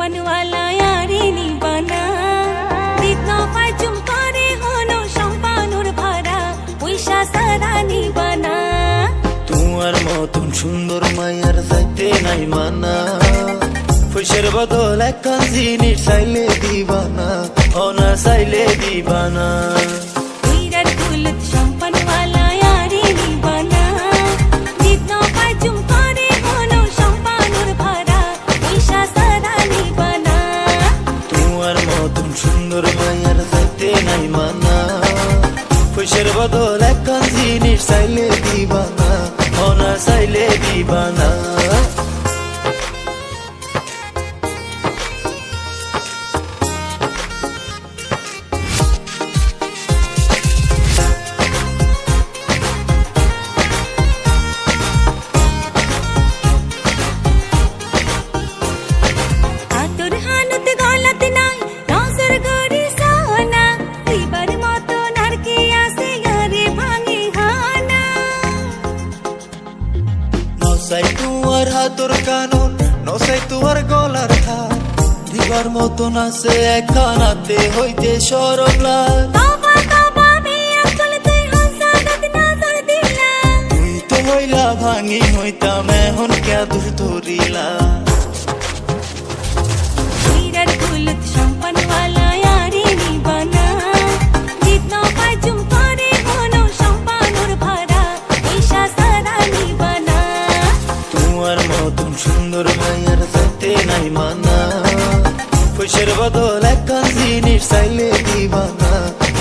সম্পনওয়ালা यारी নিবানা দিত পাই চুম করে হলো সম্পানুর ভরা পয়সা সারা নিবানা তোমার মতন সুন্দর মায়ার যাইতে নাই মানা পয়সার বদল একখান জিনিস চাইলে দিবানা অনা চাইলে দিবানা উইরার কুলত সম্পনওয়ালা यारी নিবানা দিত পাই চুম করে হলো সম্পানুর ভরা পয়সা সারা নিবানা তোমার মতন সুন্দর মায়ার যাইতে নাই মানা পয়সার বদল একখান জিনিস চাইলে দিবানা অনা চাইলে দিবানা আতর হানত গলাতে নাই নজর গরি সোনা দিবার মতো নারকে আসে ঘরে ভাঙে হানা নসাই তোমার হাতর কানুন নসাই তোমার গলার হার দিবার মতন আছে একখানাতে হইতে সরব লাল তবা তবা বিয়া চলতে হাসাদত নজর দিলা তুই তো হইলা ভাঙি হইতাম এখন কে দূর ধরিলা উইরার কুলত সম্পনওয়ালা यारी নিবানা দিত পাই চুম করে হলো সম্পানুর ভরা পয়সা সারা নিবানা তোমার মতন সুন্দর মায়ের যাইতে নাই মানা পয়সার বদল একখান জিনিস চাইলে দিবানা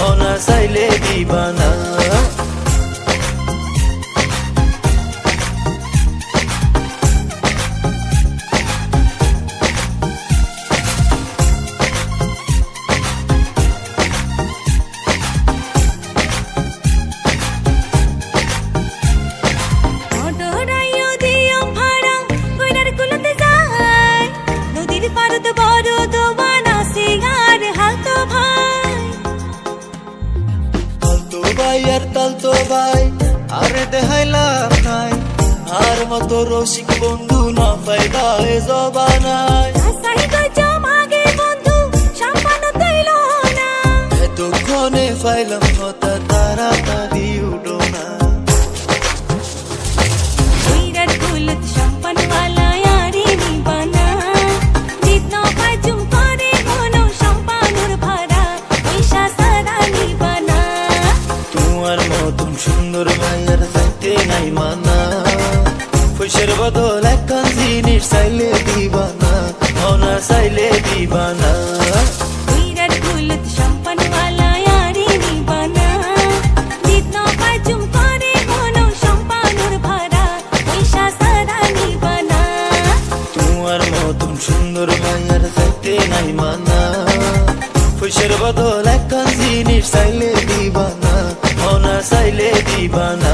অনা চাইলে দিবানা অডরাইও দিও ভাড়া উইরার কুলতে যায় নদীর পারদ বড় দোবানা সিগার হালতো ভাই তালতো ভাই আর তালতো ভাই আরে দেখাইলাম নাই আর মতো রসিক বন্ধু না ফায়দায় জবানায় আসাই গো জমাগে বন্ধু সম্পান তৈল না এতক্ষণে ফাইলাম কথা তাড়াতাড়ি উঠো না উইরার কুলত সম্পনওয়ালা यारी নিবানা দিত পাই চুম করে হলো সম্পানুর ভরা পয়সা সারা নিবানা তোমার মতন সুন্দর মায়ের যাইতে নাই মানা পয়সার বদল একখান জিনিস চাইলে দিবানা অনা চাইলে দিবানা উইরার কুলত সম্পনওয়ালা यारी নিবানা দিত পাই চুম করে হলো সম্পানুর ভরা পয়সা সারা নিবানা তোমার মতন সুন্দর মায়ের যাইতে নাই মানা পয়সার বদল একখান জিনিস চাইলে দিবানা অনা চাইলে দিবানা